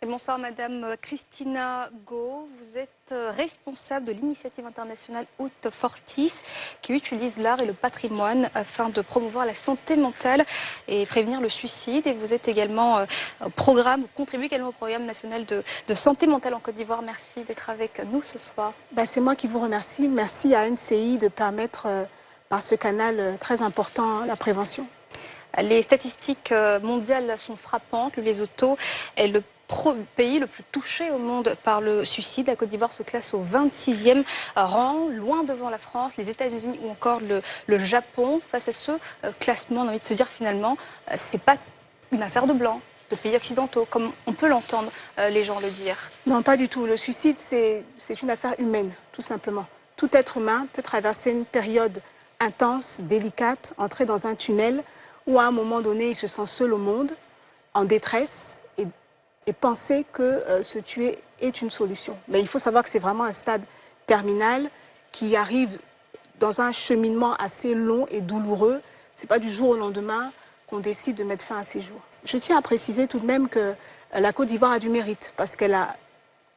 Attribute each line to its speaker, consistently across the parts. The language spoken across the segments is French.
Speaker 1: bonsoir Madame Christina Go. Vous êtes responsable de l'initiative internationale Ut Fortis qui utilise l'art et le patrimoine afin de promouvoir la santé mentale et prévenir le suicide. Et vous êtes également au programme, vous contribuez également au programme national de santé mentale en Côte d'Ivoire. Merci d'être avec nous ce soir.
Speaker 2: C'est moi qui vous remercie. Merci à NCI de permettre par ce canal très important la prévention.
Speaker 1: Les statistiques mondiales sont frappantes. Le Lesotho est le pays le plus touché au monde par le suicide. La Côte d'Ivoire se classe au 26e rang, loin devant la France, les États-Unis ou encore le Japon. Face à ce classement, on a envie de se dire finalement, c'est pas une affaire de blancs, de pays occidentaux, comme on peut l'entendre les gens le dire.
Speaker 2: Non, pas du tout. Le suicide, c'est une affaire humaine, tout simplement. Tout être humain peut traverser une période intense, délicate, entrer dans un tunnel où à un moment donné, il se sent seul au monde, en détresse, et penser que se tuer est une solution. Mais il faut savoir que c'est vraiment un stade terminal qui arrive dans un cheminement assez long et douloureux. Ce n'est pas du jour au lendemain qu'on décide de mettre fin à ces jours. Je tiens à préciser tout de même que la Côte d'Ivoire a du mérite parce qu'elle a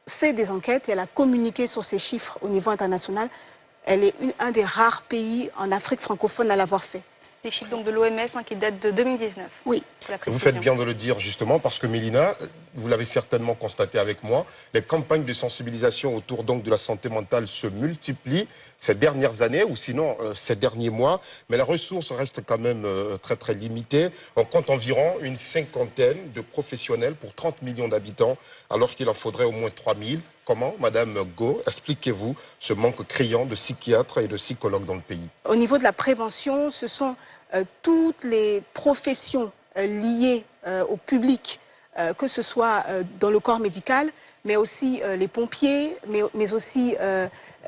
Speaker 2: fait des enquêtes et elle a communiqué sur ces chiffres au niveau international. Elle est un des rares pays en Afrique francophone à l'avoir fait.
Speaker 1: Les chiffres donc de l'OMS qui datent de 2019.
Speaker 2: Oui.
Speaker 3: Vous faites bien de le dire justement parce que Mélina, vous l'avez certainement constaté avec moi, les campagnes de sensibilisation autour donc de la santé mentale se multiplient ces dernières années ou sinon ces derniers mois, mais les ressources restent quand même très très limitées. On compte environ une cinquantaine de professionnels pour 30 millions d'habitants alors qu'il en faudrait au moins 3000. Comment, Madame Go, expliquez-vous ce manque criant de psychiatres et de psychologues dans le pays?
Speaker 2: Au niveau de la prévention, ce sont toutes les professions liées au public, que ce soit dans le corps médical, mais aussi les pompiers, mais aussi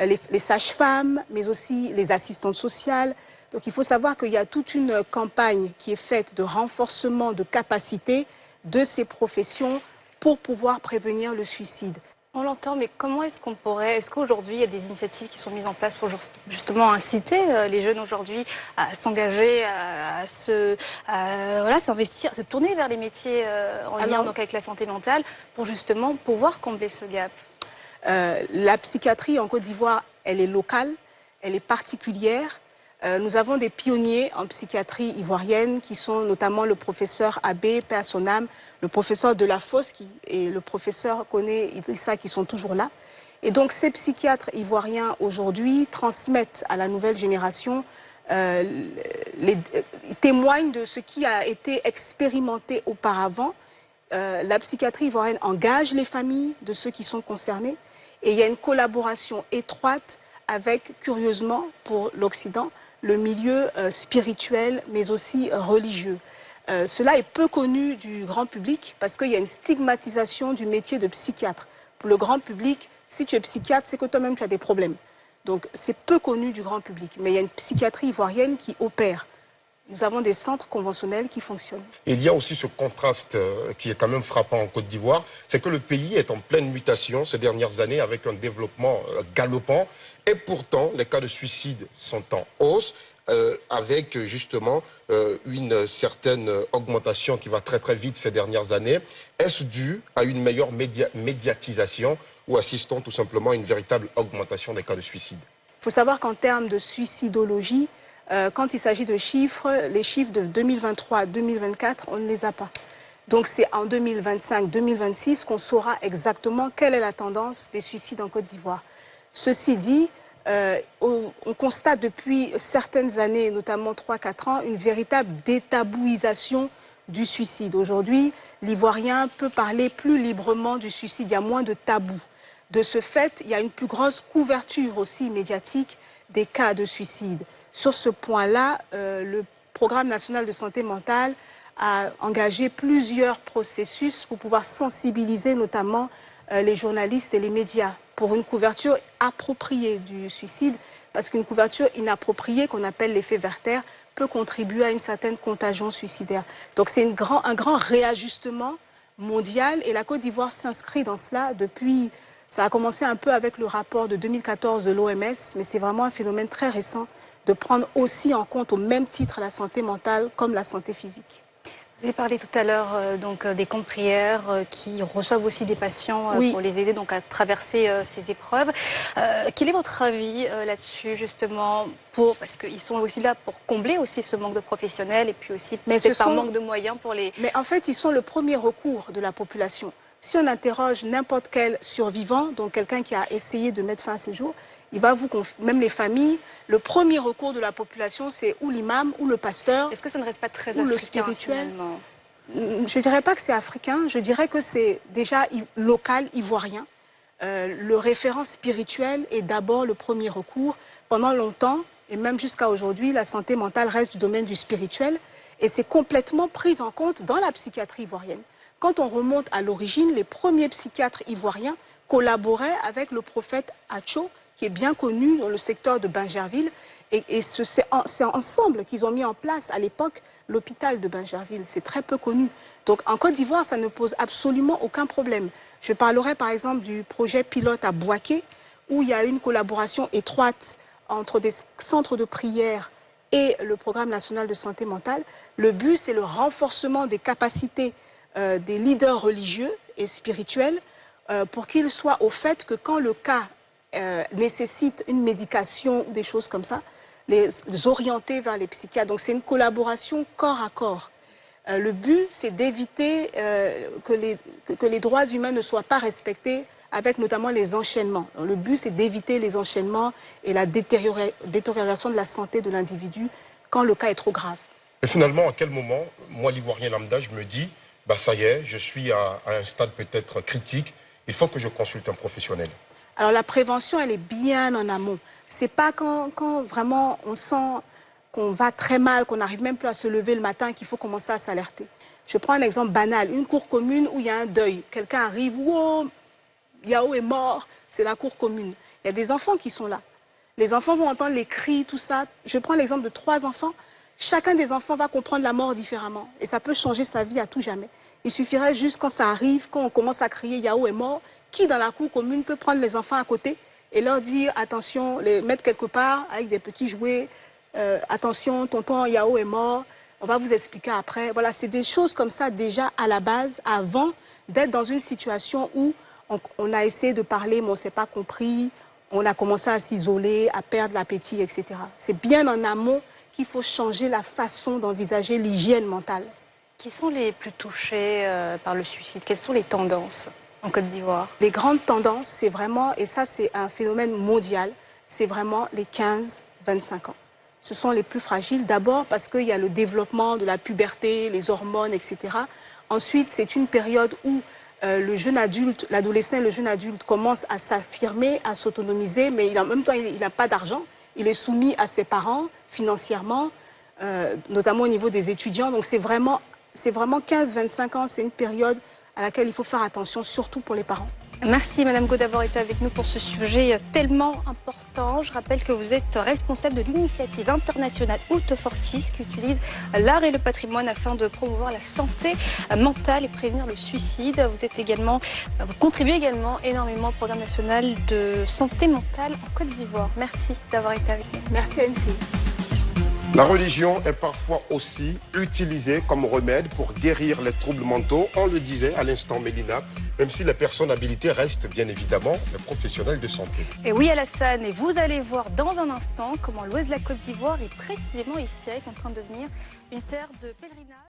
Speaker 2: les sages-femmes, mais aussi les assistantes sociales. Donc il faut savoir qu'il y a toute une campagne qui est faite de renforcement de capacité de ces professions pour pouvoir prévenir le suicide.
Speaker 1: On l'entend, mais comment est-ce qu'on pourrait... Est-ce qu'aujourd'hui, il y a des initiatives qui sont mises en place pour justement inciter les jeunes aujourd'hui à s'engager, à s'investir, à se tourner vers les métiers en lien donc avec la santé mentale pour justement pouvoir combler ce gap?
Speaker 2: La psychiatrie en Côte d'Ivoire, elle est locale, elle est particulière. Nous avons des pionniers en psychiatrie ivoirienne qui sont notamment le professeur Abbé, paix à son âme, le professeur Delafosse et le professeur Koné Idrissa qui sont toujours là. Et donc ces psychiatres ivoiriens aujourd'hui transmettent à la nouvelle génération, témoignent de ce qui a été expérimenté auparavant. La psychiatrie ivoirienne engage les familles de ceux qui sont concernés et il y a une collaboration étroite avec, curieusement pour l'Occident, le milieu spirituel, mais aussi religieux. Cela est peu connu du grand public parce qu'il y a une stigmatisation du métier de psychiatre. Pour le grand public, si tu es psychiatre, c'est que toi-même tu as des problèmes. Donc c'est peu connu du grand public. Mais il y a une psychiatrie ivoirienne qui opère. Nous avons des centres conventionnels qui fonctionnent.
Speaker 3: Il y a aussi ce contraste qui est quand même frappant en Côte d'Ivoire, c'est que le pays est en pleine mutation ces dernières années avec un développement galopant et pourtant les cas de suicide sont en hausse avec justement une certaine augmentation qui va très très vite ces dernières années. Est-ce dû à une meilleure médiatisation ou assistons tout simplement à une véritable augmentation des cas de suicide?
Speaker 2: Il faut savoir qu'en termes de suicidologie, quand il s'agit de chiffres, les chiffres de 2023 à 2024, on ne les a pas. Donc c'est en 2025-2026 qu'on saura exactement quelle est la tendance des suicides en Côte d'Ivoire. Ceci dit, on constate depuis certaines années, notamment 3-4 ans, une véritable détabouisation du suicide. Aujourd'hui, l'Ivoirien peut parler plus librement du suicide, il y a moins de tabous. De ce fait, il y a une plus grosse couverture aussi médiatique des cas de suicide. Sur ce point-là, le Programme national de santé mentale a engagé plusieurs processus pour pouvoir sensibiliser notamment les journalistes et les médias pour une couverture appropriée du suicide, parce qu'une couverture inappropriée, qu'on appelle l'effet Werther, peut contribuer à une certaine contagion suicidaire. Donc c'est un grand réajustement mondial et la Côte d'Ivoire s'inscrit dans cela depuis... Ça a commencé un peu avec le rapport de 2014 de l'OMS, mais c'est vraiment un phénomène très récent de prendre aussi en compte au même titre la santé mentale comme la santé physique.
Speaker 1: Vous avez parlé tout à l'heure des camps de prière qui reçoivent aussi des patients
Speaker 2: Oui.
Speaker 1: pour les aider donc à traverser ces épreuves. Quel est votre avis là-dessus justement parce qu'ils sont aussi là pour combler aussi ce manque de professionnels et puis aussi peut-être par manque de moyens pour les...
Speaker 2: Mais en fait, ils sont le premier recours de la population. Si on interroge n'importe quel survivant, donc quelqu'un qui a essayé de mettre fin à ses jours, il va vous confier, même les familles, le premier recours de la population, c'est ou l'imam, ou le pasteur.
Speaker 1: Est-ce que ça ne reste pas très
Speaker 2: ou
Speaker 1: africain,
Speaker 2: le spirituel
Speaker 1: finalement?
Speaker 2: Je ne dirais pas que c'est africain, je dirais que c'est déjà local, ivoirien. Le référent spirituel est d'abord le premier recours. Pendant longtemps, et même jusqu'à aujourd'hui, la santé mentale reste du domaine du spirituel et c'est complètement pris en compte dans la psychiatrie ivoirienne. Quand on remonte à l'origine, les premiers psychiatres ivoiriens collaboraient avec le prophète Acho, qui est bien connu dans le secteur de Bingerville. Et c'est ensemble qu'ils ont mis en place à l'époque l'hôpital de Bingerville. C'est très peu connu. Donc en Côte d'Ivoire, ça ne pose absolument aucun problème. Je parlerai par exemple du projet pilote à Bouaké, où il y a une collaboration étroite entre des centres de prière et le programme national de santé mentale. Le but, c'est le renforcement des capacités des leaders religieux et spirituels pour qu'ils soient au fait que quand le cas nécessite une médication ou des choses comme ça, les orienter vers les psychiatres. Donc c'est une collaboration corps à corps. Le but, c'est d'éviter que les droits humains ne soient pas respectés avec notamment les enchaînements. Alors, le but, c'est d'éviter les enchaînements et la détérioration de la santé de l'individu quand le cas est trop grave.
Speaker 3: Et finalement, à quel moment, moi, l'Ivoirien lambda, je me dis, bah, ça y est, je suis à un stade peut-être critique, il faut que je consulte un professionnel?
Speaker 2: Alors la prévention, elle est bien en amont. C'est pas quand vraiment on sent qu'on va très mal, qu'on n'arrive même plus à se lever le matin, qu'il faut commencer à s'alerter. Je prends un exemple banal, une cour commune où il y a un deuil. Quelqu'un arrive, wow, Yao est mort, c'est la cour commune. Il y a des enfants qui sont là. Les enfants vont entendre les cris, tout ça. Je prends l'exemple de 3 enfants. Chacun des enfants va comprendre la mort différemment. Et ça peut changer sa vie à tout jamais. Il suffirait juste quand ça arrive, quand on commence à crier Yao est mort, qui dans la cour commune peut prendre les enfants à côté et leur dire attention, les mettre quelque part avec des petits jouets, attention, tonton Yao est mort, on va vous expliquer après. Voilà, c'est des choses comme ça déjà à la base, avant d'être dans une situation où on a essayé de parler mais on ne s'est pas compris, on a commencé à s'isoler, à perdre l'appétit, etc. C'est bien en amont qu'il faut changer la façon d'envisager l'hygiène mentale.
Speaker 1: Qui sont les plus touchés par le suicide? Quelles sont les tendances en Côte d'Ivoire?
Speaker 2: Les grandes tendances, c'est vraiment, et ça c'est un phénomène mondial, c'est vraiment les 15-25 ans. Ce sont les plus fragiles, d'abord parce qu'il y a le développement de la puberté, les hormones, etc. Ensuite, c'est une période où le jeune adulte, l'adolescent et le jeune adulte commencent à s'affirmer, à s'autonomiser, mais en même temps, il n'a pas d'argent. Il est soumis à ses parents financièrement, notamment au niveau des étudiants. Donc c'est vraiment 15-25 ans, c'est une période à laquelle il faut faire attention, surtout pour les parents.
Speaker 1: Merci Madame Gaud d'avoir été avec nous pour ce sujet tellement important. Je rappelle que vous êtes responsable de l'initiative internationale Out Fortis qui utilise l'art et le patrimoine afin de promouvoir la santé mentale et prévenir le suicide. Vous contribuez également énormément au programme national de santé mentale en Côte d'Ivoire. Merci d'avoir été avec nous.
Speaker 2: Merci Annecy.
Speaker 3: La religion est parfois aussi utilisée comme remède pour guérir les troubles mentaux. On le disait à l'instant, Mélina, même si les personnes habilitées restent bien évidemment les professionnels de santé.
Speaker 1: Et oui, Alassane, et vous allez voir dans un instant comment l'ouest de la Côte d'Ivoire et précisément ici est en train de devenir une terre de pèlerinage.